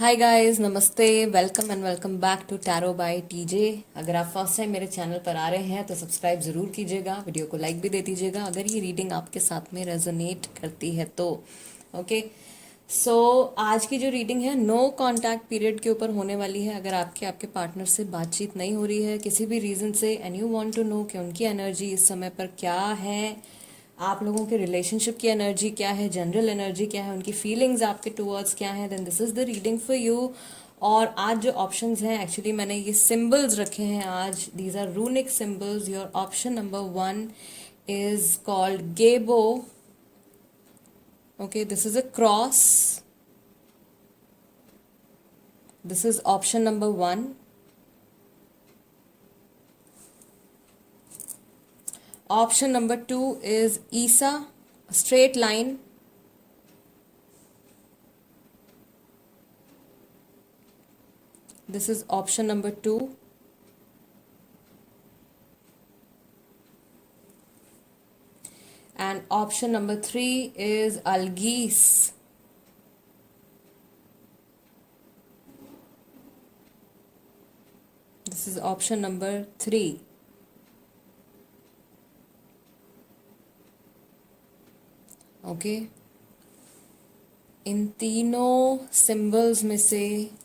हाय guys, नमस्ते, welcome and welcome back to tarot by TJ. अगर आप फर्स्ट टाइम मेरे चैनल पर आ रहे हैं तो सब्सक्राइब ज़रूर कीजिएगा, वीडियो को लाइक भी दे दीजिएगा अगर ये रीडिंग आपके साथ में रेजोनेट करती है तो। ओके, सो आज की जो रीडिंग है नो कांटेक्ट पीरियड के ऊपर होने वाली है। अगर आपके आपके पार्टनर से बातचीत नहीं हो रही है किसी भी रीज़न से and you want to know कि उनकी एनर्जी इस समय पर क्या है, आप लोगों के रिलेशनशिप की एनर्जी क्या है, जनरल एनर्जी क्या है, उनकी फीलिंग्स आपके टूवर्ड्स क्या है, then this is the reading for you. और आज जो ऑप्शंस हैं, एक्चुअली मैंने ये सिंबल्स रखे हैं आज, these are runic symbols. Your option number 1 is called Gebo. Okay, this is a cross. This is option number 1. Option number 2 is Isa, a straight line. This is option number 2. And option number 3 is Algis. This is option number 3. Okay, इन तीनों symbols में से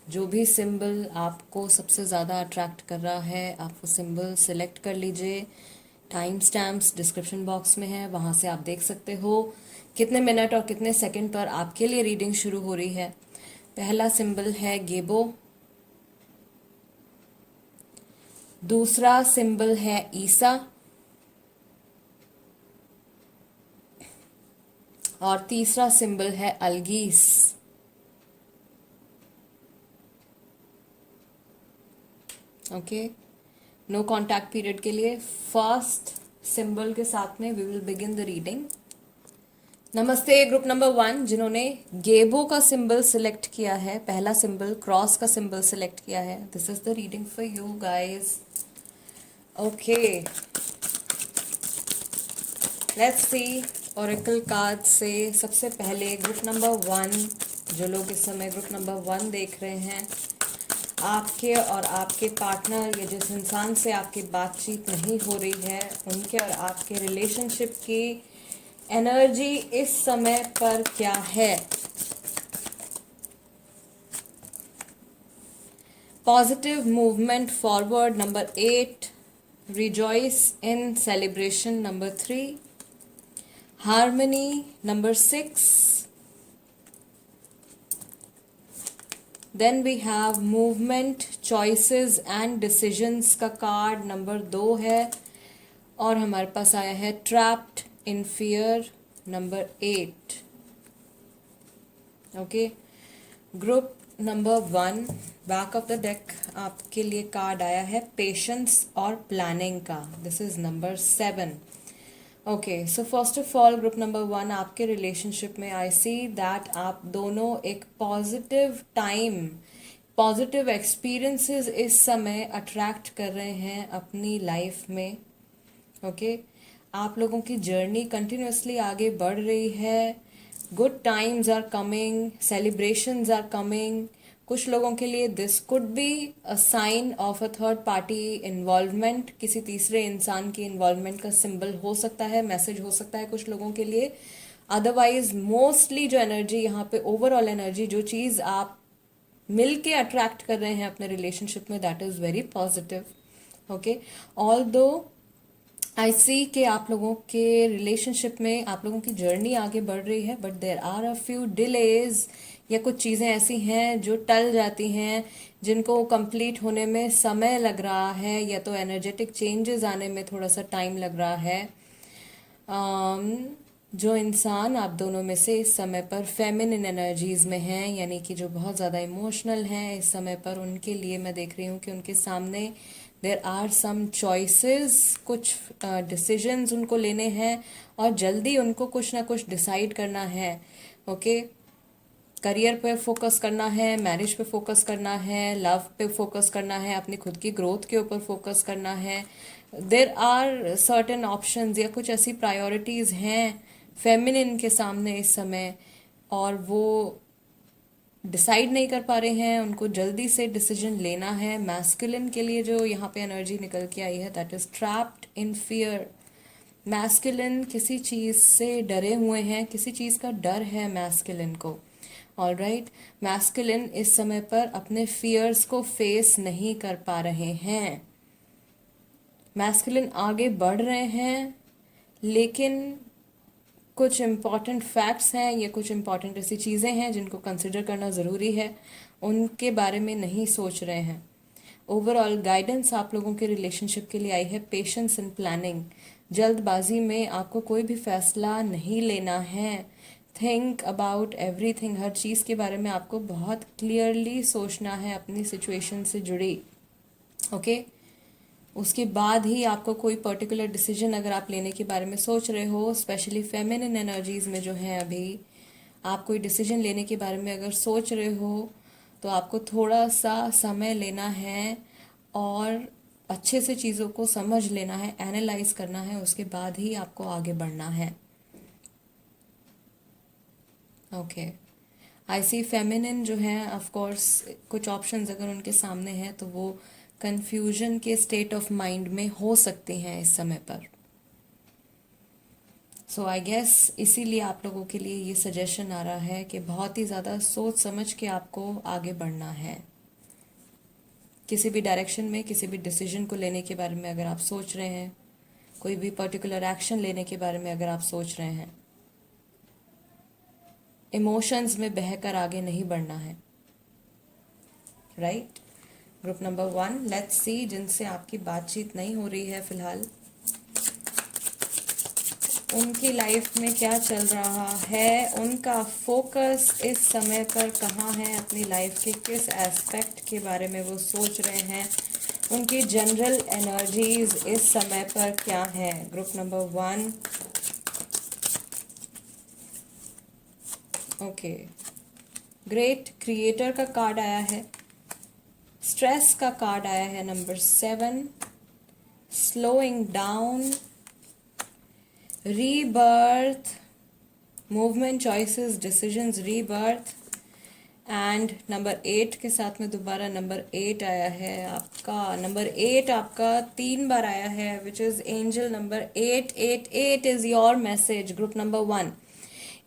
जो भी symbol आपको सबसे ज़्यादा attract कर रहा है, आप वो सिंबल सिलेक्ट कर लीजिए। टाइम स्टैम्प्स डिस्क्रिप्शन बॉक्स में है, वहाँ से आप देख सकते हो कितने मिनट और कितने सेकंड पर आपके लिए रीडिंग शुरू हो रही है। पहला सिंबल है गेबो, दूसरा सिंबल है ईसा, और तीसरा सिंबल है Algiz. Okay, no contact period के लिए फर्स्ट सिंबल के साथ में we will begin the reading. नमस्ते ग्रुप नंबर 1 जिन्होंने गेबो का सिंबल सिलेक्ट किया है, पहला सिंबल क्रॉस का सिंबल सिलेक्ट किया है, this is the reading for you guys. Okay, let's see oracle card से। सबसे पहले ग्रुप नंबर 1, जो लोग इस समय ग्रुप नंबर 1 देख रहे हैं, आपके और आपके पार्टनर या जिस इंसान से आपकी बातचीत नहीं हो रही है, उनके और आपके रिलेशनशिप की एनर्जी इस समय पर क्या है। Positive movement forward number 8, rejoice in celebration number 3, harmony number 6, then we have movement choices and decisions का कार्ड नंबर 2 है, और हमारे पास आया है trapped in fear number 8। Okay, group number 1 back of the deck आपके लिए कार्ड आया है पेशेंस और प्लानिंग का, this is number 7। Okay, so first of all group number 1, आपके रिलेशनशिप में आई सी दैट आप दोनों एक पॉजिटिव टाइम, पॉजिटिव एक्सपीरियंसेस इस समय अट्रैक्ट कर रहे हैं अपनी लाइफ में। ओके, आप लोगों की जर्नी कंटिन्यूसली आगे बढ़ रही है, good times are coming, celebrations are coming. कुछ लोगों के लिए this could be a sign of a third party involvement, किसी तीसरे इंसान की इन्वॉल्वमेंट का सिंबल हो सकता है, मैसेज हो सकता है कुछ लोगों के लिए। अदरवाइज मोस्टली जो एनर्जी यहाँ पे, ओवरऑल एनर्जी, जो चीज़ आप मिल के अट्रैक्ट कर रहे हैं अपने रिलेशनशिप में, that is very positive. Okay, all दो आई सी कि आप लोगों के रिलेशनशिप में आप लोगों की जर्नी आगे बढ़ रही है, but there are a few delays, या कुछ चीज़ें ऐसी हैं जो टल जाती हैं, जिनको कंप्लीट होने में समय लग रहा है, या तो एनर्जेटिक चेंजेस आने में थोड़ा सा टाइम लग रहा है। जो इंसान आप दोनों में से इस समय पर फेमिनिन एनर्जीज में हैं, यानी कि जो बहुत ज़्यादा इमोशनल हैं इस समय पर, उनके लिए मैं देख रही हूँ कि उनके सामने देर आर सम चॉइसेस, कुछ डिसीजंस उनको लेने हैं और जल्दी उनको कुछ ना कुछ डिसाइड करना है। ओके, करियर पे फोकस करना है, मैरिज पे फोकस करना है, लव पे फोकस करना है, अपनी खुद की ग्रोथ के ऊपर फोकस करना है। देर आर सर्टेन ऑप्शंस या कुछ ऐसी प्रायोरिटीज़ हैं फेमिनिन के सामने इस समय, और वो डिसाइड नहीं कर पा रहे हैं, उनको जल्दी से डिसीजन लेना है। मैस्कुलिन के लिए जो यहाँ पे एनर्जी निकल के आई है, that is trapped in fear. Masculine किसी चीज़ से डरे हुए हैं, किसी चीज़ का डर है मैस्कुलिन को। ऑल राइट, मैस्कुलिन इस समय पर अपने फियर्स को फेस नहीं कर पा रहे हैं। मैस्कुलिन आगे बढ़ रहे हैं, लेकिन कुछ इम्पॉर्टेंट फैक्ट्स हैं, ये कुछ इम्पॉर्टेंट ऐसी चीज़ें हैं जिनको कंसिडर करना ज़रूरी है, उनके बारे में नहीं सोच रहे हैं। ओवरऑल गाइडेंस आप लोगों के रिलेशनशिप के लिए आई है पेशेंस एंड प्लानिंग। जल्दबाजी में आपको कोई भी फैसला नहीं लेना है। थिंक अबाउट एवरीथिंग, हर चीज़ के बारे में आपको बहुत क्लियरली सोचना है अपनी सिचुएशन से जुड़ी। ओके उसके बाद ही आपको कोई पर्टिकुलर डिसीजन अगर आप लेने के बारे में सोच रहे हो, स्पेशली फेमिनिन एनर्जीज में जो है अभी आप कोई डिसीजन लेने के बारे में अगर सोच रहे हो, तो आपको थोड़ा सा समय लेना है और अच्छे से चीज़ों को समझ लेना है, एनालाइज करना है, उसके बाद ही आपको आगे बढ़ना है। ओके आई सी फेमिनिन जो है, ऑफ कोर्स कुछ ऑप्शंस अगर उनके सामने हैं तो वो कंफ्यूजन के स्टेट ऑफ माइंड में हो सकती हैं इस समय पर। सो आई गेस इसीलिए आप लोगों के लिए ये सजेशन आ रहा है कि बहुत ही ज़्यादा सोच समझ के आपको आगे बढ़ना है। किसी भी डायरेक्शन में किसी भी डिसीजन को लेने के बारे में अगर आप सोच रहे हैं, कोई भी पर्टिकुलर एक्शन लेने के बारे में अगर आप सोच रहे हैं, इमोशंस में बहकर आगे नहीं बढ़ना है। Right, group number 1, let's see जिनसे आपकी बातचीत नहीं हो रही है फिलहाल, उनकी लाइफ में क्या चल रहा है, उनका फोकस इस समय पर कहाँ है, अपनी लाइफ के किस एस्पेक्ट के बारे में वो सोच रहे हैं, उनकी जनरल एनर्जीज इस समय पर क्या है। Group number 1, okay, great creator का कार्ड आया है, स्ट्रेस का कार्ड आया है number 7, slowing down, rebirth, movement, choices, decisions, rebirth, and number 8 के साथ में दोबारा नंबर 8 आया है आपका। नंबर 8 आपका 3 बार आया है, which is angel number 888 is your message. Group number 1,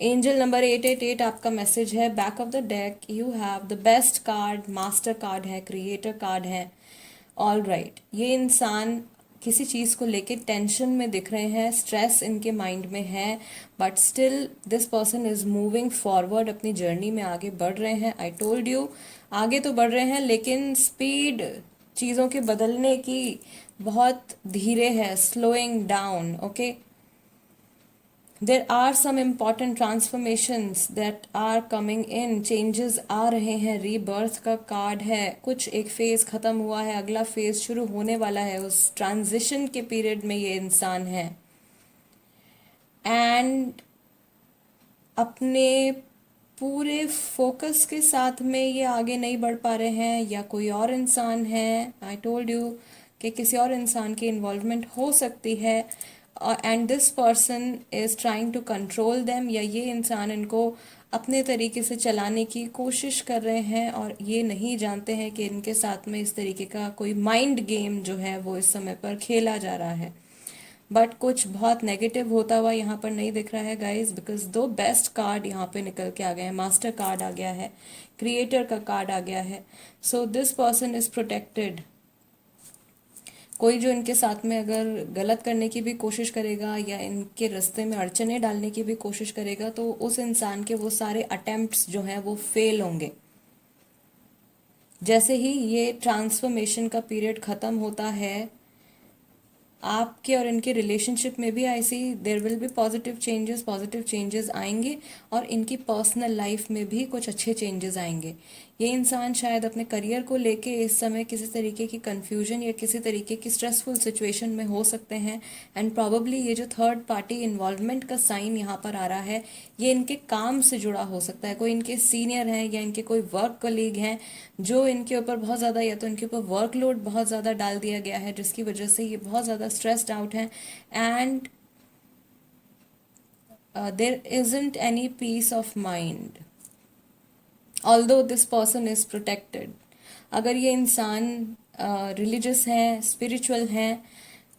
angel number 888 आपका मैसेज है। Back of the deck you have the best card, master card है, क्रिएटर कार्ड है। ऑल राइट, ये इंसान किसी चीज़ को लेके टेंशन में दिख रहे हैं, स्ट्रेस इनके माइंड में है, but still this person is moving forward, अपनी जर्नी में आगे बढ़ रहे हैं। आई टोल्ड यू, आगे तो बढ़ रहे हैं लेकिन स्पीड चीज़ों के बदलने की बहुत धीरे है, slowing down. Okay, there are some important transformations that are coming in, changes आ रहे हैं, रीबर्थ का कार्ड है, कुछ एक फेज खत्म हुआ है, अगला फेज शुरू होने वाला है, उस ट्रांजिशन के पीरियड में ये इंसान है। एंड अपने पूरे फोकस के साथ में ये आगे नहीं बढ़ पा रहे हैं, या कोई और इंसान है, आई टोल्ड यू कि किसी और इंसान की इन्वॉल्वमेंट हो सकती है, and this person is trying to control them, या ये इंसान इनको अपने तरीके से चलाने की कोशिश कर रहे हैं और ये नहीं जानते हैं कि इनके साथ में इस तरीके का कोई माइंड गेम जो है वो इस समय पर खेला जा रहा है। बट कुछ बहुत नेगेटिव होता हुआ यहाँ पर नहीं दिख रहा है गाइज, बिकॉज 2 बेस्ट कार्ड यहाँ पे निकल के आ गए हैं। मास्टर कार्ड आ गया है, क्रिएटर का कार्ड आ गया है। So this person is protected. कोई जो इनके साथ में अगर गलत करने की भी कोशिश करेगा या इनके रास्ते में अड़चने डालने की भी कोशिश करेगा, तो उस इंसान के वो सारे अटेम्प्ट्स जो हैं वो फेल होंगे। जैसे ही ये ट्रांसफॉर्मेशन का पीरियड ख़त्म होता है, आपके और इनके रिलेशनशिप में भी I see there will be positive changes आएंगे, और इनकी पर्सनल लाइफ में भी कुछ अच्छे चेंजेस आएंगे। ये इंसान शायद अपने करियर को लेके इस समय किसी तरीके की कंफ्यूजन या किसी तरीके की स्ट्रेसफुल सिचुएशन में हो सकते हैं, एंड प्रॉबली ये जो थर्ड पार्टी इन्वॉल्वमेंट का साइन यहाँ पर आ रहा है, ये इनके काम से जुड़ा हो सकता है। कोई इनके सीनियर हैं या इनके कोई वर्क कलीग हैं जो इनके ऊपर बहुत ज़्यादा, या तो इनके ऊपर वर्कलोड बहुत ज़्यादा डाल दिया गया है, जिसकी वजह से ये बहुत ज़्यादा स्ट्रेस्ड आउट हैं, and there isn't any peace of mind. Although this person is protected. अगर ये इंसान रिलीजियस हैं, स्पिरिचुअल हैं,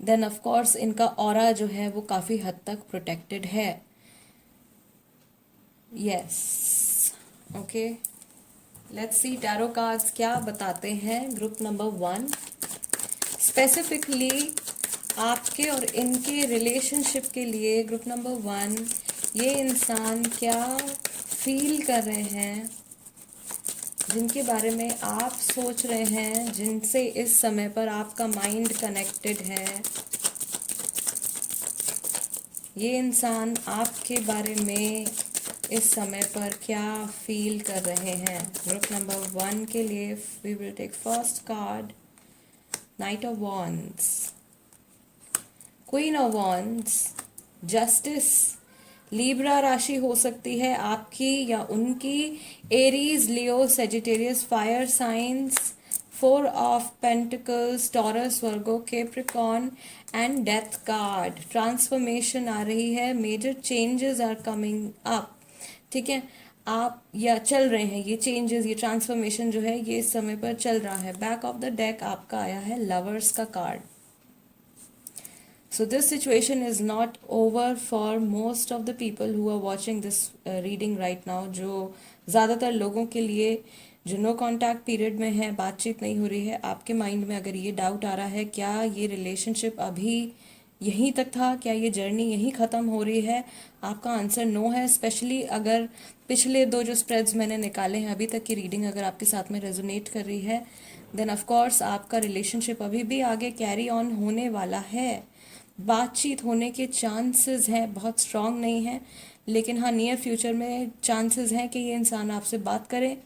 देन ऑफ कोर्स इनका ऑरा जो है वो काफ़ी हद तक प्रोटेक्टेड है। Yes, okay, let's see tarot cards क्या बताते हैं ग्रुप नंबर 1। स्पेसिफिकली आपके और इनके रिलेशनशिप के लिए ग्रुप नंबर 1, ये इंसान क्या फील कर रहे हैं, जिनके बारे में आप सोच रहे हैं, जिनसे इस समय पर आपका माइंड कनेक्टेड है, ये इंसान आपके बारे में इस समय पर क्या फील कर रहे हैं। ग्रुप नंबर 1 के लिए we will take first card, knight of wands, queen of wands, justice. Libra राशि हो सकती है आपकी या उनकी, Aries, Leo, Sagittarius, fire signs, 4 of pentacles, Taurus, Virgo, Capricorn and death card. Transformation आ रही है, major changes are coming up, ठीक है, आप या चल रहे हैं ये चेंजेस, ये ट्रांसफॉर्मेशन जो है ये इस समय पर चल रहा है। बैक ऑफ द डेक आपका आया है लवर्स का card. So this situation is not over for most of the people who are watching this reading right now। जो ज़्यादातर लोगों के लिए जो नो कॉन्टैक्ट पीरियड में है, बातचीत नहीं हो रही है, आपके माइंड में अगर ये डाउट आ रहा है क्या ये रिलेशनशिप अभी यहीं तक था, क्या ये जर्नी यहीं ख़त्म हो रही है, आपका आंसर नो है। स्पेशली अगर पिछले 2 जो स्प्रेड्स मैंने निकाले हैं अभी तक की रीडिंग अगर आपके साथ में रेजोनेट कर रही है, देन ऑफ कोर्स आपका रिलेशनशिप अभी भी आगे कैरी ऑन होने वाला है। बातचीत होने के चांसेस हैं, बहुत स्ट्रांग नहीं है, लेकिन हाँ नियर फ्यूचर में चांसेस हैं कि ये इंसान आपसे बात करे,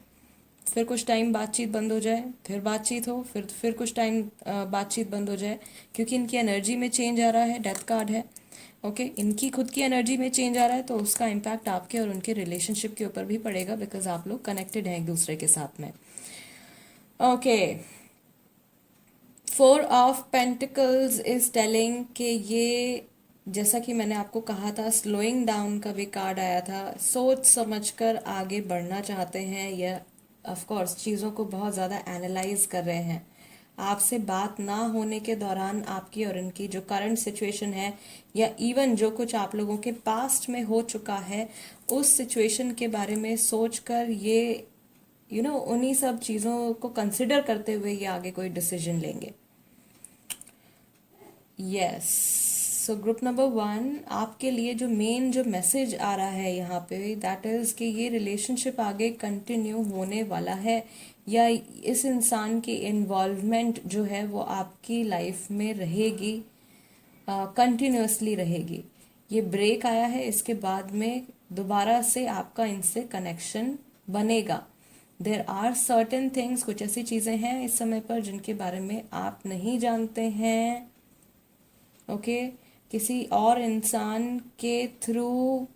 फिर कुछ टाइम बातचीत बंद हो जाए, फिर बातचीत हो, फिर कुछ टाइम बातचीत बंद हो जाए, क्योंकि इनकी एनर्जी में चेंज आ रहा है, डेथ कार्ड है। ओके, इनकी खुद की एनर्जी में चेंज आ रहा है तो उसका इम्पैक्ट आपके और उनके रिलेशनशिप के ऊपर भी पड़ेगा, बिकॉज आप लोग कनेक्टेड हैं एक दूसरे के साथ में। Okay, 4 of pentacles is telling कि ये, जैसा कि मैंने आपको कहा था, स्लोइंग डाउन का भी कार्ड आया था, सोच समझकर आगे बढ़ना चाहते हैं या ऑफ कोर्स चीज़ों को बहुत ज़्यादा एनालाइज कर रहे हैं। आपसे बात ना होने के दौरान आपकी और इनकी जो करंट सिचुएशन है या इवन जो कुछ आप लोगों के पास्ट में हो चुका है उस सिचुएशन के बारे में सोचकर ये उन्हीं सब चीज़ों को कंसिडर करते हुए ये आगे कोई डिसीजन लेंगे। यस, सो ग्रुप नंबर 1 आपके लिए जो मेन जो मैसेज आ रहा है यहाँ पे, दैट इज़ कि ये रिलेशनशिप आगे कंटिन्यू होने वाला है या इस इंसान की इन्वॉल्वमेंट जो है वो आपकी लाइफ में रहेगी, कंटिन्यूसली रहेगी। ये ब्रेक आया है, इसके बाद में दोबारा से आपका इनसे कनेक्शन बनेगा। देर आर सर्टेन थिंग्स, कुछ ऐसी चीज़ें हैं इस समय पर जिनके बारे में आप नहीं जानते हैं। ओके, किसी और इंसान के थ्रू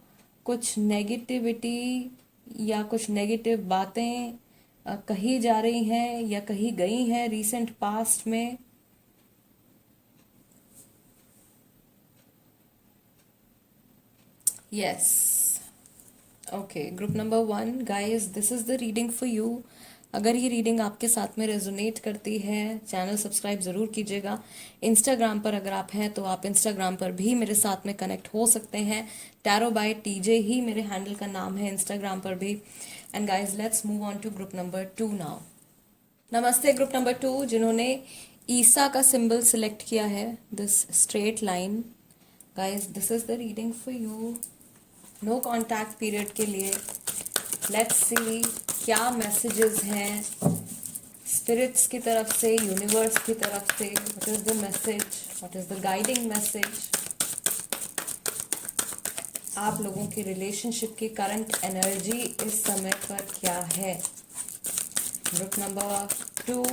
कुछ नेगेटिविटी या कुछ नेगेटिव बातें कही जा रही हैं या कही गई हैं रिसेंट पास्ट में। Yes, okay, group number 1 guys, this is the reading for you. अगर ये रीडिंग आपके साथ में रेजोनेट करती है, चैनल सब्सक्राइब ज़रूर कीजिएगा। इंस्टाग्राम पर अगर आप हैं तो आप इंस्टाग्राम पर भी मेरे साथ में कनेक्ट हो सकते हैं। टैरो बाय टीजे ही मेरे हैंडल का नाम है इंस्टाग्राम पर भी। And guys let's move on to group number 2 now. नमस्ते ग्रुप नंबर 2 जिन्होंने ईसा का सिंबल सिलेक्ट किया है, this straight line. Guys this is the reading for you, no contact period के लिए। लेट्स सी क्या मैसेजेस हैं स्पिरिट्स की तरफ से, यूनिवर्स की तरफ से। What is the message, what is the guiding message आप लोगों की रिलेशनशिप की करंट एनर्जी इस समय पर क्या है। ग्रुप नंबर 2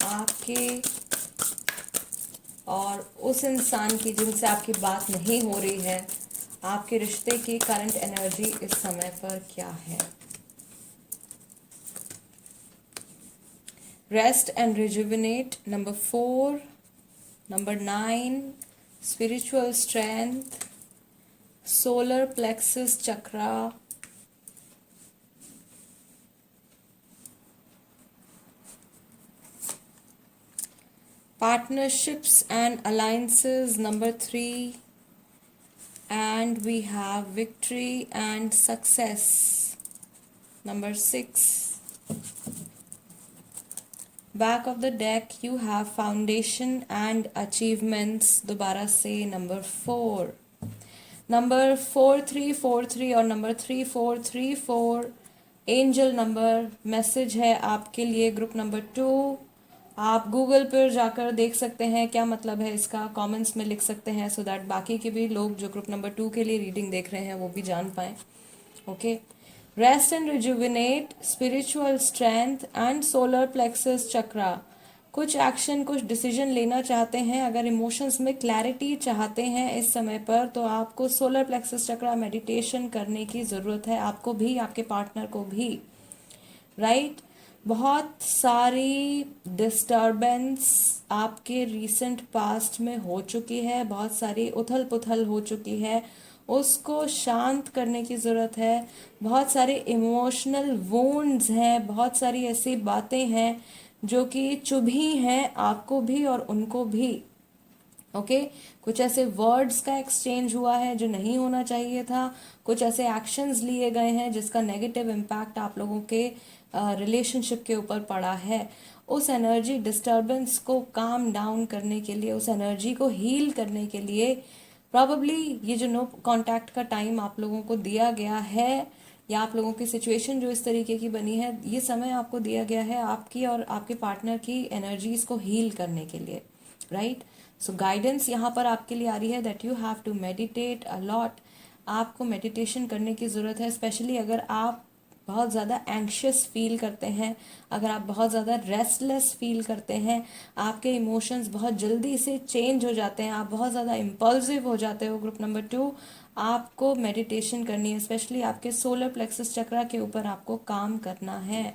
आपके और उस इंसान की जिनसे आपकी बात नहीं हो रही है, आपके रिश्ते की करंट एनर्जी इस समय पर क्या है। Rest and rejuvenate, number 4, number 9, spiritual strength, solar plexus chakra, Partnerships and alliances, number 3. And we have victory and success, number 6. Back of the deck you have foundation and achievements, दोबारा से number 4. Number 4343 और number 3434 angel number message है आपके लिए group number 2. आप Google पर जाकर देख सकते हैं क्या मतलब है इसका, कमेंट्स में लिख सकते हैं सो दैट बाकी के भी लोग जो ग्रुप नंबर 2 के लिए रीडिंग देख रहे हैं वो भी जान पाएँ. Okay. Rest and rejuvenate, spiritual strength and solar plexus chakra. कुछ एक्शन, कुछ डिसीजन लेना चाहते हैं, अगर इमोशंस में क्लैरिटी चाहते हैं इस समय पर, तो आपको सोलर प्लेक्सस चक्रा मेडिटेशन करने की ज़रूरत है, आपको भी, आपके पार्टनर को भी. राइट. बहुत सारी डिस्टर्बेंस आपके रीसेंट पास्ट में हो चुकी है, बहुत सारी उथल पुथल हो चुकी है, उसको शांत करने की ज़रूरत है. बहुत सारे इमोशनल वुंड्स हैं, बहुत सारी ऐसी बातें हैं जो कि चुभी हैं आपको भी और उनको भी. ओके. कुछ ऐसे वर्ड्स का एक्सचेंज हुआ है जो नहीं होना चाहिए था, कुछ ऐसे एक्शंस लिए गए हैं जिसका नेगेटिव इम्पैक्ट आप लोगों के रिलेशनशिप के ऊपर पड़ा है. उस एनर्जी डिस्टर्बेंस को काम डाउन करने के लिए, उस एनर्जी को हील करने के लिए प्रॉबली ये जो नो कांटेक्ट का टाइम आप लोगों को दिया गया है, या आप लोगों की सिचुएशन जो इस तरीके की बनी है, ये समय आपको दिया गया है आपकी और आपके पार्टनर की एनर्जीज को हील करने के लिए. राइट. सो गाइडेंस यहाँ पर आपके लिए आ रही है that you have to meditate a lot. आपको मेडिटेशन करने की ज़रूरत है, स्पेशली अगर आप बहुत ज़्यादा एंग्शियस फील करते हैं, अगर आप बहुत ज़्यादा रेस्टलेस फील करते हैं, आपके इमोशंस बहुत जल्दी से चेंज हो जाते हैं, आप बहुत ज़्यादा इम्पल्सिव हो जाते हो. ग्रुप नंबर 2, आपको मेडिटेशन करनी है, स्पेशली आपके सोलर प्लेक्सस चक्रा के ऊपर आपको काम करना है.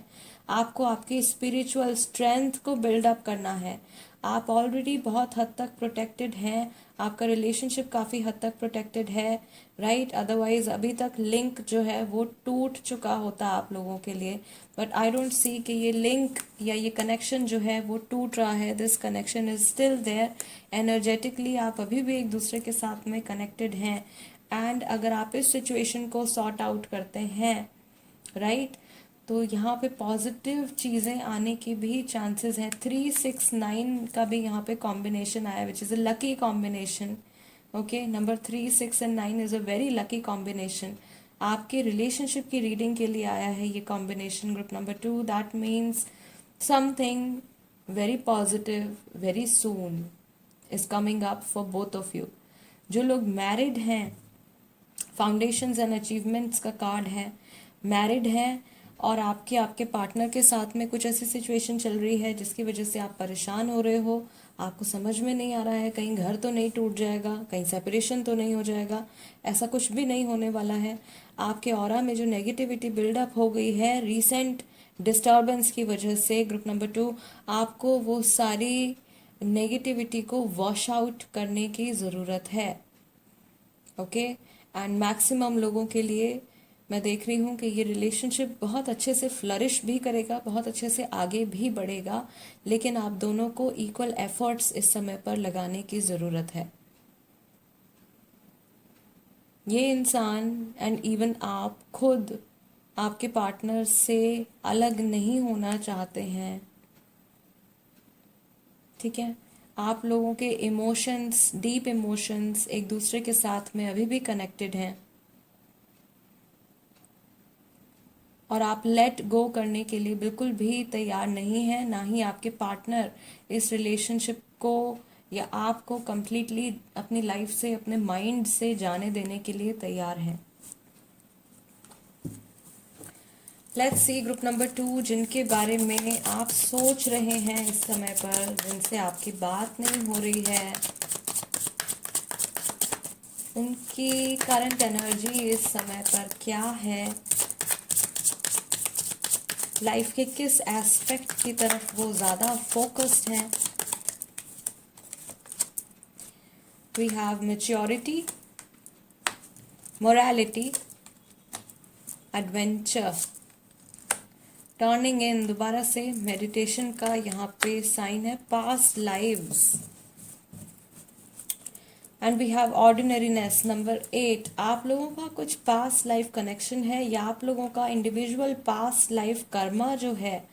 आपको आपकी स्पिरिचुअल स्ट्रेंथ को बिल्डअप करना है. आप ऑलरेडी बहुत हद तक प्रोटेक्टेड हैं, आपका रिलेशनशिप काफ़ी हद तक प्रोटेक्टेड है. राइट. अदरवाइज अभी तक लिंक जो है वो टूट चुका होता आप लोगों के लिए, बट आई डोंट सी कि ये लिंक या ये कनेक्शन जो है वो टूट रहा है. This connection is still there. Energetically आप अभी भी एक दूसरे के साथ में कनेक्टेड हैं. एंड अगर आप इस सिचुएशन को सॉर्ट आउट करते हैं, राइट, तो यहाँ पे पॉजिटिव चीज़ें आने की भी चांसेस हैं. 369 का भी यहाँ पे कॉम्बिनेशन आया which is a lucky combination. Okay. Number 3, 6 and 9 is a very lucky combination. आपके रिलेशनशिप की रीडिंग के लिए आया है ये combination group number 2. That means something very positive very soon is coming up for both of you. जो लोग married हैं, फाउंडेशंस एंड अचीवमेंट्स का कार्ड है, मैरिड हैं और आपके पार्टनर के साथ में कुछ ऐसी सिचुएशन चल रही है जिसकी वजह से आप परेशान हो रहे हो, आपको समझ में नहीं आ रहा है, कहीं घर तो नहीं टूट जाएगा, कहीं सेपरेशन तो नहीं हो जाएगा. ऐसा कुछ भी नहीं होने वाला है. आपके ऑरा में जो नेगेटिविटी बिल्डअप हो गई है रीसेंट डिस्टर्बेंस की वजह से ग्रुप नंबर 2, आपको वो सारी नेगेटिविटी को वॉश आउट करने की ज़रूरत है. ओके. एंड मैक्सिमम लोगों के लिए मैं देख रही हूँ कि ये रिलेशनशिप बहुत अच्छे से फ्लरिश भी करेगा, बहुत अच्छे से आगे भी बढ़ेगा, लेकिन आप दोनों को इक्वल एफर्ट्स इस समय पर लगाने की ज़रूरत है. ये इंसान एंड इवन आप खुद आपके पार्टनर से अलग नहीं होना चाहते हैं. ठीक है. आप लोगों के इमोशंस, डीप इमोशंस एक दूसरे के साथ में अभी भी कनेक्टेड हैं और आप लेट गो करने के लिए बिल्कुल भी तैयार नहीं है, ना ही आपके पार्टनर इस रिलेशनशिप को या आपको कंप्लीटली अपनी लाइफ से, अपने माइंड से जाने देने के लिए तैयार हैं. लेट्स सी ग्रुप नंबर 2, जिनके बारे में आप सोच रहे हैं इस समय पर, जिनसे आपकी बात नहीं हो रही है, उनकी करंट एनर्जी इस समय पर क्या है, लाइफ के किस एस्पेक्ट की तरफ वो ज़्यादा फोकस्ड हैं. We have maturity, morality, adventure, turning in, दोबारा से मेडिटेशन का यहाँ पे साइन है, past lives. And we have ordinariness number 8। आप लोगों का कुछ पास्ट लाइफ कनेक्शन है या आप लोगों का इंडिविजुअल पास्ट लाइफ कर्मा जो है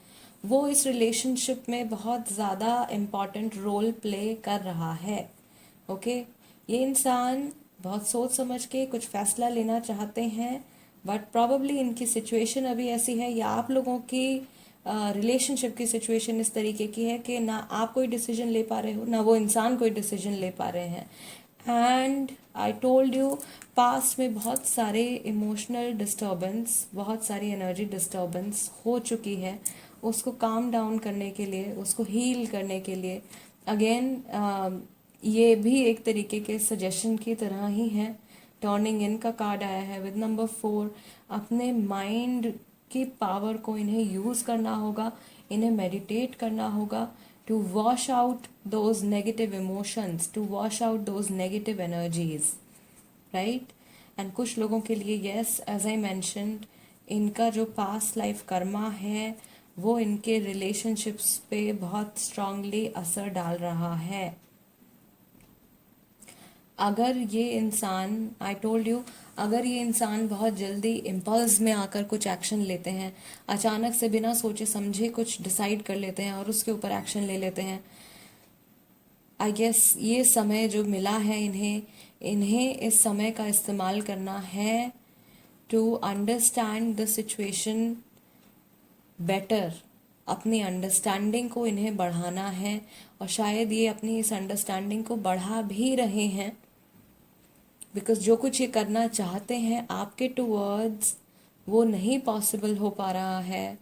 वो इस रिलेशनशिप में बहुत ज़्यादा इम्पॉर्टेंट रोल प्ले कर रहा है। ओके ये इंसान बहुत सोच समझ के कुछ फैसला लेना चाहते हैं, बट प्रॉबली इनकी सिचुएशन अभी ऐसी है या आप लोगों की रिलेशनशिप की सिचुएशन इस तरीके की है कि ना आप कोई डिसीजन ले पा रहे हो ना वो इंसान कोई डिसीजन ले पा रहे हैं। And I told you past में बहुत सारे इमोशनल डिस्टर्बेंस, बहुत सारी एनर्जी डिस्टर्बेंस हो चुकी है। उसको काम डाउन करने के लिए, उसको हील करने के लिए अगेन ये भी एक तरीके के सजेशन की तरह ही है। टर्निंग इन का कार्ड आया है विद नंबर 4। अपने माइंड की पावर को इन्हें यूज़ करना होगा, इन्हें मेडिटेट करना होगा to wash out those negative emotions, to wash out those negative energies, right? And कुछ लोगों के लिए yes, as I mentioned, इनका जो past life कर्मा है वो इनके relationships पे बहुत strongly असर डाल रहा है। अगर ये इंसान, आई टोल्ड यू, अगर ये इंसान बहुत जल्दी इम्पल्स में आकर कुछ एक्शन लेते हैं, अचानक से बिना सोचे समझे कुछ डिसाइड कर लेते हैं और उसके ऊपर एक्शन ले लेते हैं, आई गेस ये समय जो मिला है इन्हें इन्हें इस समय का इस्तेमाल करना है to understand the situation better. अपनी अंडरस्टैंडिंग को इन्हें बढ़ाना है और शायद ये अपनी इस अंडरस्टैंडिंग को बढ़ा भी रहे हैं, बिकॉज जो कुछ ये करना चाहते हैं आपके टूवर्ड्स वो नहीं पॉसिबल हो पा रहा है।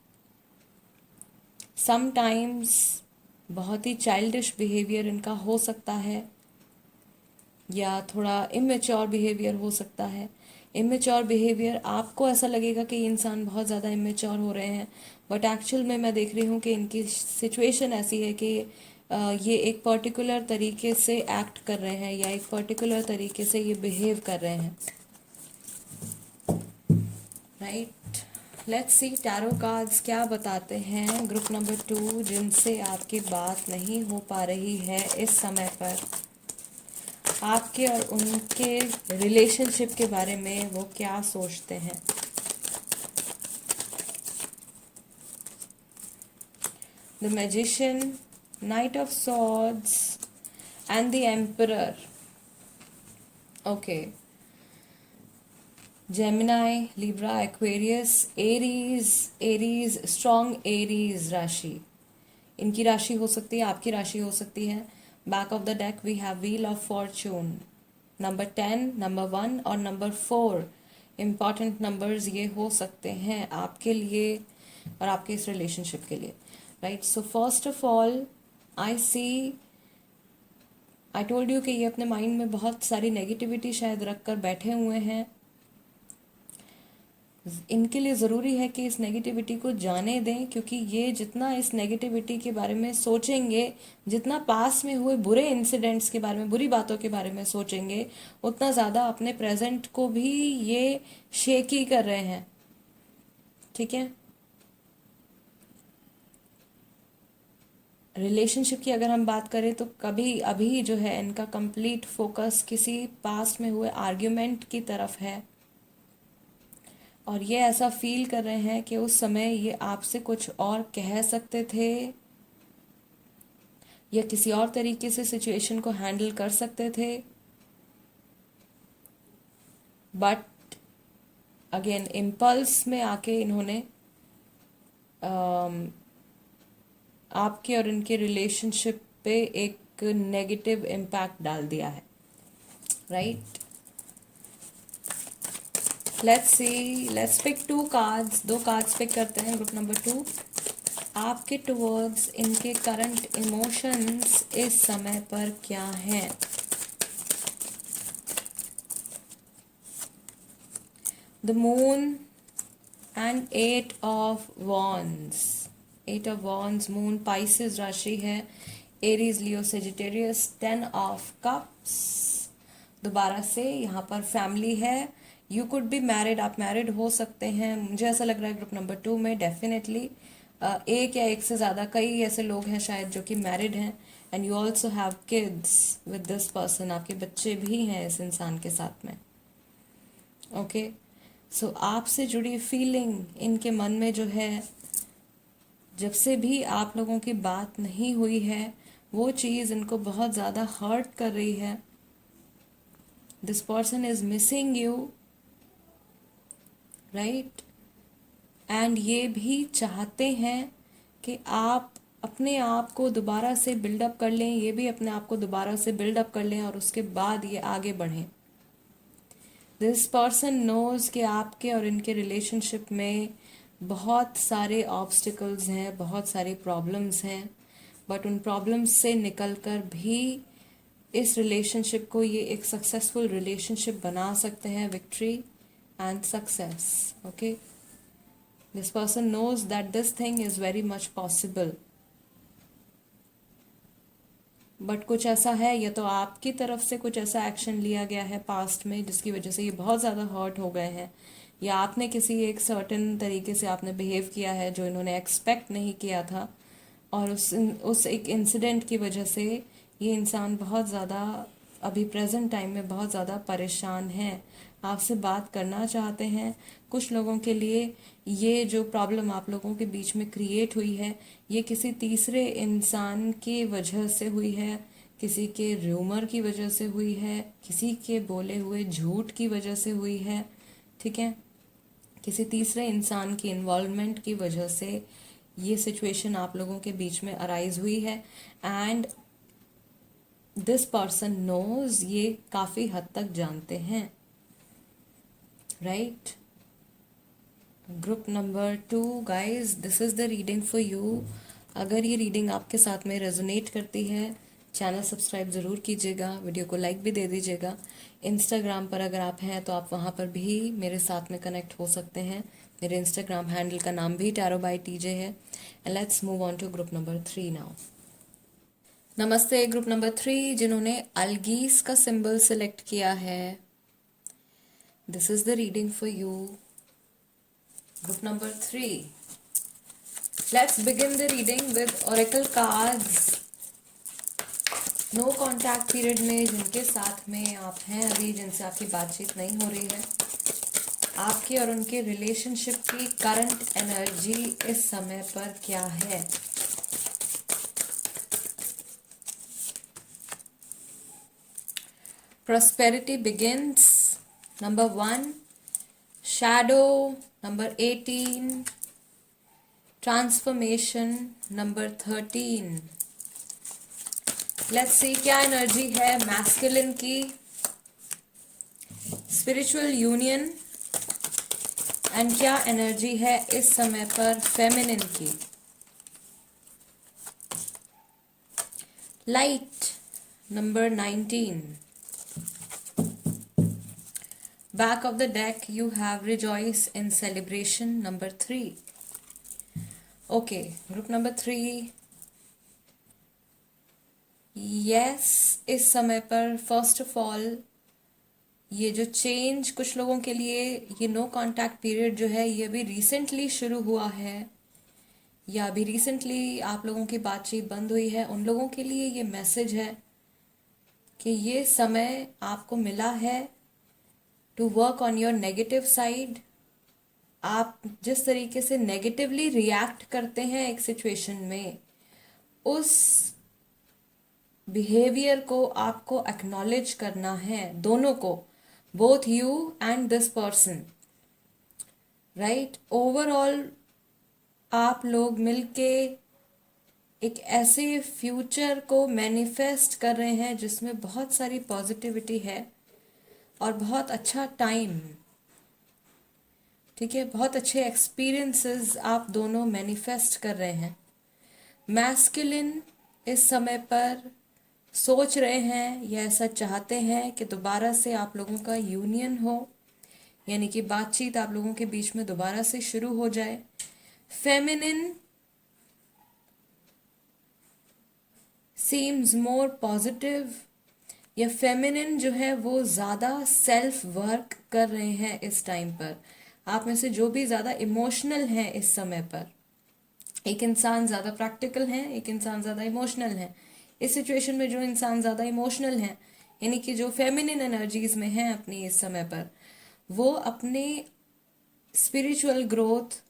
समटाइम्स बहुत ही चाइल्डिश बिहेवियर इनका हो सकता है या थोड़ा इमेच्योर बिहेवियर हो सकता है। इमेच्योर बिहेवियर, आपको ऐसा लगेगा कि इंसान बहुत ज़्यादा इमेच्योर हो रहे हैं, बट एक्चुअल में मैं देख रही हूँ कि इनकी सिचुएशन ऐसी है कि ये एक पर्टिकुलर तरीके से एक्ट कर रहे हैं या एक पर्टिकुलर तरीके से ये बिहेव कर रहे हैं, right. Let's see tarot cards क्या बताते हैं ग्रुप नंबर 2 जिनसे आपकी बात नहीं हो पा रही है इस समय पर। आपके और उनके रिलेशनशिप के बारे में वो क्या सोचते हैं। The magician, Knight of Swords and the Emperor. Okay. Gemini, Libra, Aquarius, Aries, strong Aries राशि। इनकी राशि हो सकती है, आपकी राशि हो सकती है। Back of the deck we have wheel of fortune. Number 10, number 1 और नंबर 4 इम्पॉर्टेंट नंबर्स ये हो सकते हैं आपके लिए और आपके इस रिलेशनशिप के लिए, right. So first of all I told you कि ये अपने माइंड में बहुत सारी नेगेटिविटी शायद रख कर बैठे हुए हैं। इनके लिए ज़रूरी है कि इस नेगेटिविटी को जाने दें, क्योंकि ये जितना इस नेगेटिविटी के बारे में सोचेंगे, जितना पास में हुए बुरे इंसिडेंट्स के बारे में, बुरी बातों के बारे में सोचेंगे, उतना ज़्यादा अपने प्रेजेंट को भी ये शेकी कर रहे हैं, ठीक है। रिलेशनशिप की अगर हम बात करें तो कभी अभी जो है इनका कंप्लीट फोकस किसी पास्ट में हुए आर्ग्यूमेंट की तरफ है और ये ऐसा फील कर रहे हैं कि उस समय ये आपसे कुछ और कह सकते थे या किसी और तरीके से सिचुएशन को हैंडल कर सकते थे, बट अगेन इम्पल्स में आके इन्होंने आपके और इनके रिलेशनशिप पे एक नेगेटिव इम्पैक्ट डाल दिया है, right. Let's pick 2 cards. 2 cards pick करते हैं ग्रुप नंबर 2। आपके टुवर्ड्स इनके करंट इमोशंस इस समय पर क्या हैं। The moon and 8 of wands. 8 of wands, moon Pisces राशि है, Aries, Leo, Sagittarius, 10 of cups. दोबारा से यहाँ पर फैमिली है, यू कुड बी मैरिड, आप मैरिड हो सकते हैं, मुझे ऐसा लग रहा है ग्रुप नंबर 2 में डेफिनेटली, एक या एक से ज़्यादा कई ऐसे लोग हैं शायद जो कि मैरिड हैं, and you also have kids with this person, आपके बच्चे भी हैं इस इंसान के साथ में। ओके, सो आपसे जुड़ी फीलिंग इनके मन में जो है, जब से भी आप लोगों की बात नहीं हुई है, वो चीज़ इनको बहुत ज़्यादा हर्ट कर रही है। This person is missing you, right, and ये भी चाहते हैं कि आप अपने आप को दोबारा से बिल्डअप कर लें, ये भी अपने आप को दोबारा से बिल्डअप कर लें और उसके बाद ये आगे बढ़ें। दिस पर्सन नोज कि आपके और इनके रिलेशनशिप में बहुत सारे ऑब्स्टिकल्स हैं, बहुत सारी प्रॉब्लम्स हैं, बट उन प्रॉब्लम्स से निकलकर भी इस रिलेशनशिप को ये एक सक्सेसफुल रिलेशनशिप बना सकते हैं, victory and success. Okay, this person knows that this thing is very much possible, but कुछ ऐसा है, या तो आपकी तरफ से कुछ ऐसा एक्शन लिया गया है पास्ट में जिसकी वजह से ये बहुत ज़्यादा हर्ट हो गए हैं, या आपने किसी एक सर्टेन तरीके से आपने बिहेव किया है जो इन्होंने एक्सपेक्ट नहीं किया था, और उस एक इंसिडेंट की वजह से ये इंसान बहुत ज़्यादा अभी प्रेजेंट टाइम में बहुत ज़्यादा परेशान है, आपसे बात करना चाहते हैं। कुछ लोगों के लिए ये जो प्रॉब्लम आप लोगों के बीच में क्रिएट हुई है, ये किसी तीसरे इंसान की वजह से हुई है, किसी के र्यूमर की वजह से हुई है, किसी के बोले हुए झूठ की वजह से हुई है, ठीक है, किसी तीसरे इंसान की इन्वॉल्वमेंट की वजह से ये सिचुएशन आप लोगों के बीच में अराइज हुई है, एंड दिस पर्सन नोज, ये काफ़ी हद तक जानते हैं, right. Group number 2 guys, this is the reading for you. अगर ये रीडिंग आपके साथ में रेजोनेट करती है, चैनल सब्सक्राइब ज़रूर कीजिएगा, वीडियो को लाइक भी दे दीजिएगा। इंस्टाग्राम पर अगर आप हैं तो आप वहाँ पर भी मेरे साथ में कनेक्ट हो सकते हैं। मेरे इंस्टाग्राम हैंडल का नाम भी टैरो बाय टीजे है। And let's move on to group number 3 now. नमस्ते ग्रुप नंबर 3 जिन्होंने अलगीस का सिंबल सिलेक्ट किया है, this is the reading for you. Group number 3, let's begin the reading with oracle cards. No contact period में जिनके साथ में आप हैं अभी, जिनसे आपकी बातचीत नहीं हो रही है, आपके और उनके रिलेशनशिप की करंट एनर्जी इस समय पर क्या है। Prosperity begins, number 1. Shadow, number 18. Transformation, number 13. Let's see क्या एनर्जी है मैस्कुलिन की, स्पिरिचुअल यूनियन, एंड क्या एनर्जी है इस समय पर फेमिनिन की। Light, number 19. Back of the deck you have rejoice in celebration, number 3. Okay, group number 3. Yes, इस समय पर फर्स्ट ऑफ ऑल ये जो चेंज कुछ लोगों के लिए, ये नो कांटेक्ट पीरियड जो है ये अभी रिसेंटली शुरू हुआ है, या अभी रिसेंटली आप लोगों की बातचीत बंद हुई है, उन लोगों के लिए ये मैसेज है कि ये समय आपको मिला है to work on your negative side. आप जिस तरीके से नेगेटिवली रिएक्ट करते हैं एक सिचुएशन में, उस बिहेवियर को आपको एक्नॉलेज करना है, दोनों को, both you and this person, right. Overall आप लोग मिलके एक ऐसे फ्यूचर को मैनिफेस्ट कर रहे हैं जिसमें बहुत सारी पॉजिटिविटी है और बहुत अच्छा टाइम, ठीक है, बहुत अच्छे एक्सपीरियंसेस आप दोनों मैनिफेस्ट कर रहे हैं। मैस्कुलिन इस समय पर सोच रहे हैं या ऐसा चाहते हैं कि दोबारा से आप लोगों का यूनियन हो, यानी कि बातचीत आप लोगों के बीच में दोबारा से शुरू हो जाए। फेमिनिन सीम्स मोर पॉजिटिव, या फेमिनिन जो है वो ज़्यादा सेल्फ वर्क कर रहे हैं इस टाइम पर। आप में से जो भी ज़्यादा इमोशनल हैं इस समय पर, एक इंसान ज़्यादा प्रैक्टिकल है, एक इंसान ज़्यादा इमोशनल है। इस सिचुएशन में जो इंसान ज़्यादा इमोशनल है, यानी कि जो फेमिनिन एनर्जीज में है अपनी इस समय पर, वो अपने स्पिरिचुअल ग्रोथ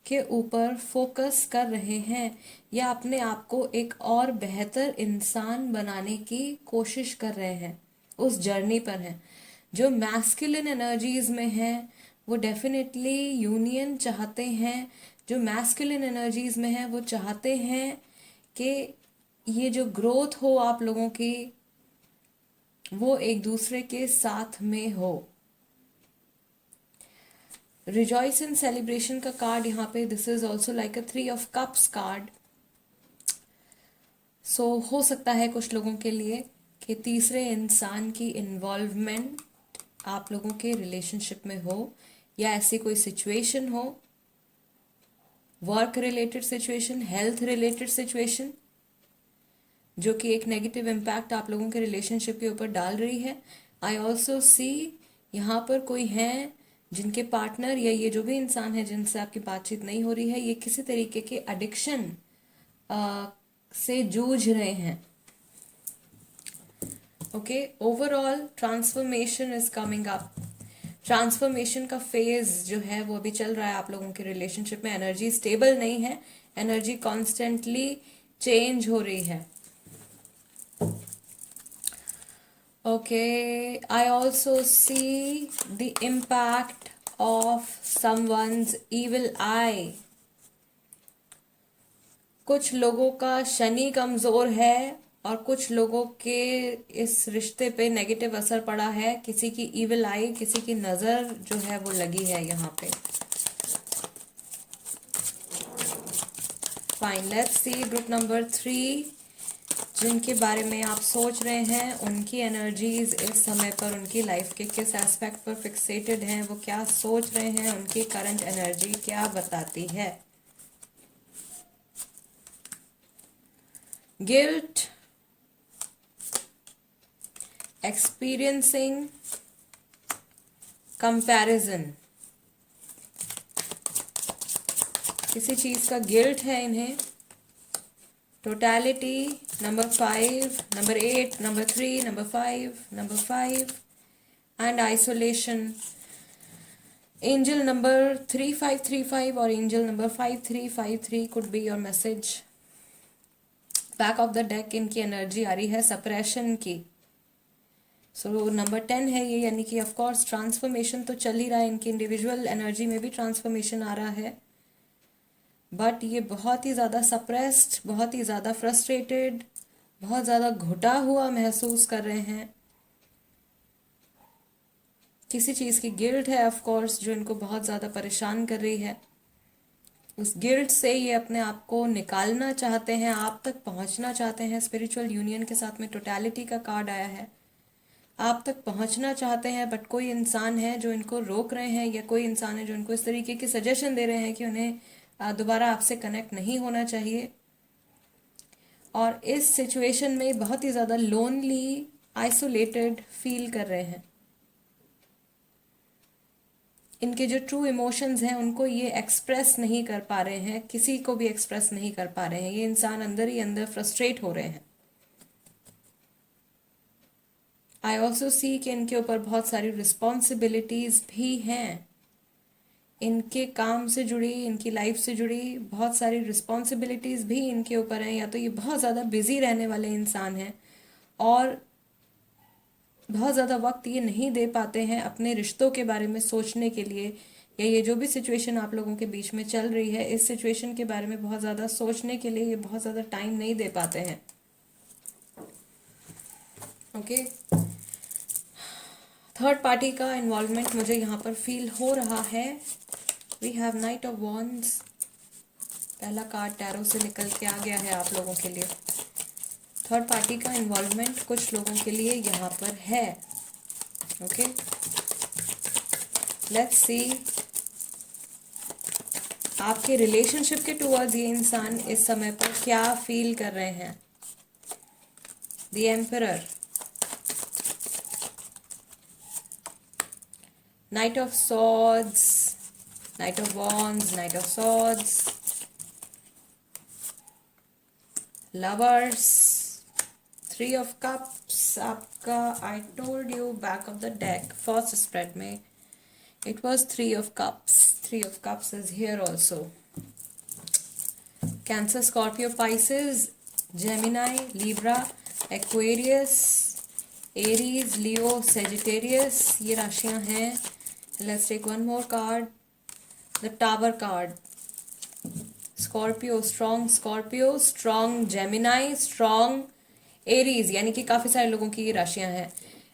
के ऊपर फोकस कर रहे हैं या अपने आप को एक और बेहतर इंसान बनाने की कोशिश कर रहे हैं, उस जर्नी पर हैं। जो मैस्कुलिन एनर्जीज में हैं वो डेफिनेटली यूनियन चाहते हैं। जो मैस्कुलिन एनर्जीज में है वो चाहते हैं कि ये जो ग्रोथ हो आप लोगों की, वो एक दूसरे के साथ में हो। रिजॉइस इन सेलिब्रेशन का कार्ड यहाँ पे, this is also like a 3 of Cups card. So हो सकता है कुछ लोगों के लिए कि तीसरे इंसान की इन्वॉल्वमेंट आप लोगों के रिलेशनशिप में हो, या ऐसी कोई सिचुएशन हो, work related situation, health related situation, जो कि एक नेगेटिव इम्पैक्ट आप लोगों के रिलेशनशिप के ऊपर डाल रही है। आई ऑल्सो सी यहाँ पर कोई हैं जिनके पार्टनर या ये जो भी इंसान है जिनसे आपकी बातचीत नहीं हो रही है, ये किसी तरीके के एडिक्शन से जूझ रहे हैं। Okay, overall transformation is coming up. Transformation का फेज जो है वो अभी चल रहा है आप लोगों के रिलेशनशिप में। एनर्जी स्टेबल नहीं है, एनर्जी कॉन्स्टेंटली चेंज हो रही है। Okay, I also see the impact of someone's evil eye. कुछ लोगों का शनि कमजोर है और कुछ लोगों के इस रिश्ते पे नेगेटिव असर पड़ा है। किसी की इविल आई, किसी की नजर जो है वो लगी है यहाँ पे। Fine, let's see group number 3, जिनके बारे में आप सोच रहे हैं, उनकी एनर्जीज इस समय पर उनकी लाइफ के किस एस्पेक्ट पर फिक्सेटेड हैं, वो क्या सोच रहे हैं, उनकी करंट एनर्जी क्या बताती है। गिल्ट, एक्सपीरियंसिंग कंपैरिजन, किसी चीज का गिल्ट है इन्हें। Totality, number 5, number 8, number 3, number 5 and isolation. Angel number 3535 और angel number 5353 could be your message. Back of the deck इनकी एनर्जी आ रही है सप्रेशन की। सो नंबर 10 है ये, यानी कि ऑफ कोर्स ट्रांसफॉर्मेशन तो चल ही रहा है, इनकी इंडिविजुअल एनर्जी में भी ट्रांसफॉर्मेशन आ रहा है, बट ये बहुत ही ज़्यादा सप्रेस्ड, बहुत ही ज़्यादा फ्रस्ट्रेटेड, बहुत ज़्यादा घुटा हुआ महसूस कर रहे हैं। किसी चीज़ की गिल्ट है ऑफ कोर्स जो इनको बहुत ज़्यादा परेशान कर रही है। उस गिल्ट से ये अपने आप को निकालना चाहते हैं, आप तक पहुंचना चाहते हैं। स्पिरिचुअल यूनियन के साथ में टोटैलिटी का कार्ड आया है। आप तक पहुंचना चाहते हैं, बट कोई इंसान है जो इनको रोक रहे हैं, या कोई इंसान है जो इनको इस तरीके की सजेशन दे रहे हैं कि उन्हें दोबारा आपसे कनेक्ट नहीं होना चाहिए। और इस सिचुएशन में बहुत ही ज़्यादा लोनली, आइसोलेटेड फील कर रहे हैं। इनके जो ट्रू इमोशंस हैं उनको ये एक्सप्रेस नहीं कर पा रहे हैं, किसी को भी एक्सप्रेस नहीं कर पा रहे हैं। ये इंसान अंदर ही अंदर फ्रस्ट्रेट हो रहे हैं। आई ऑल्सो सी कि इनके ऊपर बहुत सारी रिस्पॉन्सिबिलिटीज भी हैं। इनके काम से जुड़ी, इनकी लाइफ से जुड़ी बहुत सारी रिस्पॉन्सिबिलिटीज भी इनके ऊपर हैं। या तो ये बहुत ज़्यादा बिजी रहने वाले इंसान हैं और बहुत ज़्यादा वक्त ये नहीं दे पाते हैं अपने रिश्तों के बारे में सोचने के लिए, या ये जो भी सिचुएशन आप लोगों के बीच में चल रही है, इस सिचुएशन के बारे में बहुत ज़्यादा सोचने के लिए ये बहुत ज़्यादा टाइम नहीं दे पाते हैं। ओके, थर्ड पार्टी का इन्वॉल्वमेंट मुझे यहाँ पर फील हो रहा है। We have knight of wands, पहला कार्ड टैरो से निकल के आ गया है आप लोगों के लिए। थर्ड पार्टी का इन्वॉल्वमेंट कुछ लोगों के लिए यहाँ पर है। ओके, लेट्स सी आपके रिलेशनशिप के टुवर्ड्स ये इंसान इस समय पर क्या फील कर रहे हैं। The emperor, knight of swords, knight of wands, knight of swords, lovers, 3 of Cups आपका, I told you back of the deck first spread में it was 3 of Cups. 3 of Cups is here also. Cancer, Scorpio, Pisces, Gemini, Libra, Aquarius, Aries, Leo, Sagittarius, ये राशियां हैं. Let's take one more card, the tower card. Scorpio, strong Gemini, strong Aries, यानी कि काफी सारे लोगों की ये राशियां हैं.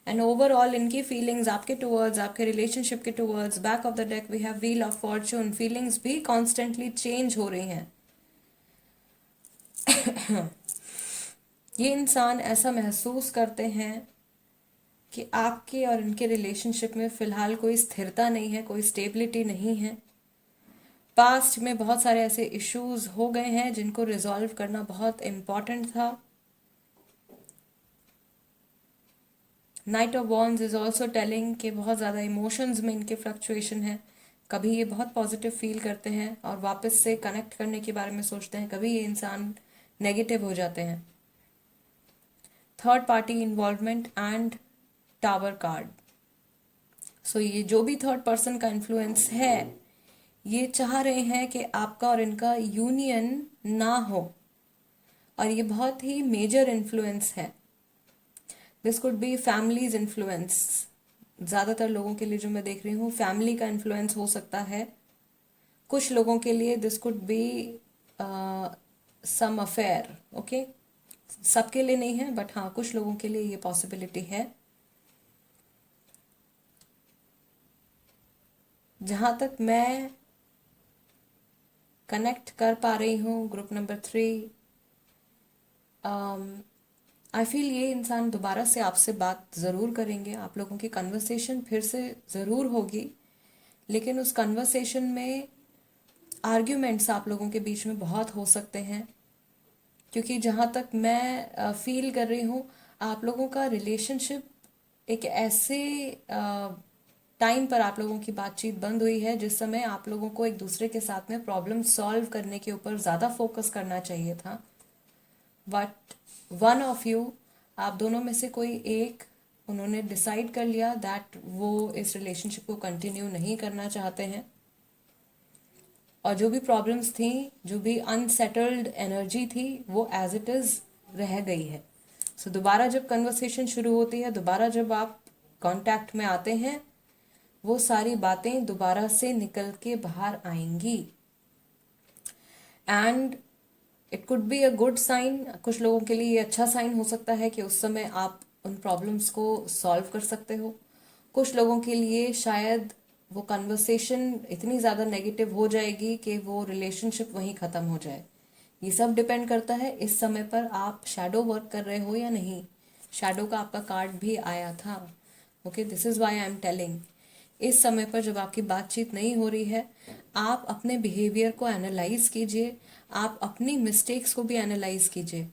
एंड ओवरऑल इनकी फीलिंग्स आपके टुवर्ड्स, आपके रिलेशनशिप के towards, back of the deck we have wheel of fortune. Feelings भी कॉन्स्टेंटली चेंज हो रही हैं. ये इंसान ऐसा महसूस करते हैं कि आपके और इनके रिलेशनशिप में फिलहाल कोई स्थिरता नहीं है, कोई स्टेबिलिटी नहीं है. पास्ट में बहुत सारे ऐसे इश्यूज हो गए हैं जिनको रिजॉल्व करना बहुत इम्पॉर्टेंट था. Night of wands is also telling कि बहुत ज़्यादा इमोशंस में इनके फ्लक्चुएशन है. कभी ये बहुत पॉजिटिव फील करते हैं और वापस से कनेक्ट करने के बारे में सोचते हैं, कभी ये इंसान नेगेटिव हो जाते हैं. Third party involvement and tower card. So ये जो भी थर्ड पर्सन का इन्फ्लुएंस है, ये चाह रहे हैं कि आपका और इनका यूनियन ना हो, और ये बहुत ही मेजर इन्फ्लुएंस है. This could B families influence. ज़्यादातर लोगों के लिए जो मैं देख रही हूँ फैमिली का इन्फ्लुएंस हो सकता है. कुछ लोगों के लिए this could be some affair. Okay, सबके लिए नहीं है, बट हाँ कुछ लोगों के लिए ये पॉसिबिलिटी है. जहाँ तक मैं कनेक्ट कर पा रही हूँ ग्रुप नंबर 3, आई फील ये इंसान दोबारा से आपसे बात ज़रूर करेंगे. आप लोगों की कन्वर्सेशन फिर से ज़रूर होगी, लेकिन उस कन्वर्सेशन में आर्ग्यूमेंट्स आप लोगों के बीच में बहुत हो सकते हैं. क्योंकि जहाँ तक मैं फील कर रही हूँ, आप लोगों का रिलेशनशिप एक ऐसे टाइम पर आप लोगों की बातचीत बंद हुई है जिस समय आप लोगों को एक दूसरे के साथ में प्रॉब्लम सॉल्व करने के ऊपर ज़्यादा फोकस करना चाहिए था. बट वन ऑफ यू, आप दोनों में से कोई एक, उन्होंने डिसाइड कर लिया दैट वो इस रिलेशनशिप को कंटिन्यू नहीं करना चाहते हैं. और जो भी प्रॉब्लम्स थी, जो भी अनसेटल्ड एनर्जी थी, वो एज इट इज़ रह गई है. सो दोबारा जब कन्वर्सेशन शुरू होती है, दोबारा जब आप कांटेक्ट में आते हैं, वो सारी बातें दोबारा से निकल के बाहर आएंगी. And it could be a good sign. कुछ लोगों के लिए ये अच्छा साइन हो सकता है कि उस समय आप उन प्रॉब्लम्स को सॉल्व कर सकते हो. कुछ लोगों के लिए शायद वो कन्वर्सेशन इतनी ज़्यादा नेगेटिव हो जाएगी कि वो रिलेशनशिप वहीं ख़त्म हो जाए. ये सब डिपेंड करता है इस समय पर आप शैडो वर्क कर रहे हो या नहीं. शैडो का आपका कार्ड भी आया था. Okay, this is why I am telling. इस समय पर जब आपकी बातचीत नहीं हो रही है, आप अपने बिहेवियर को एनालाइज कीजिए, आप अपनी मिस्टेक्स को भी एनालाइज कीजिए.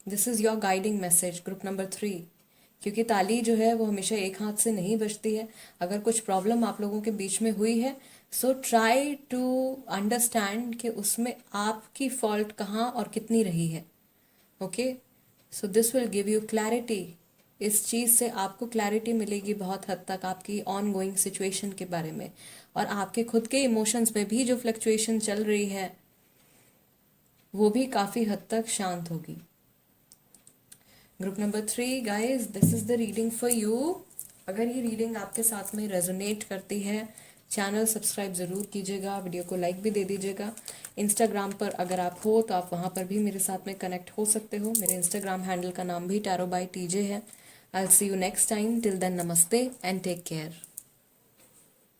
This is your guiding message group number 3. क्योंकि ताली जो है वो हमेशा एक हाथ से नहीं बजती है. अगर कुछ प्रॉब्लम आप लोगों के बीच में हुई है, सो ट्राई टू अंडरस्टैंड कि उसमें आपकी फॉल्ट कहाँ और कितनी रही है. Okay, so this will give you clarity. इस चीज़ से आपको क्लैरिटी मिलेगी बहुत हद तक आपकी ऑन गोइंग सिचुएशन के बारे में, और आपके खुद के इमोशंस में भी जो फ्लक्चुएशन चल रही है वो भी काफ़ी हद तक शांत होगी. Group number 3 guys, this is the reading for you. अगर ये रीडिंग आपके साथ में रेजोनेट करती है, चैनल सब्सक्राइब ज़रूर कीजिएगा, वीडियो को लाइक भी दे दीजिएगा. इंस्टाग्राम पर अगर आप हो तो आप वहाँ पर भी मेरे साथ में कनेक्ट हो सकते हो. मेरे इंस्टाग्राम हैंडल का नाम भी टैरो बाय टीजे है. I will see you next time. Till then, नमस्ते एंड टेक केयर.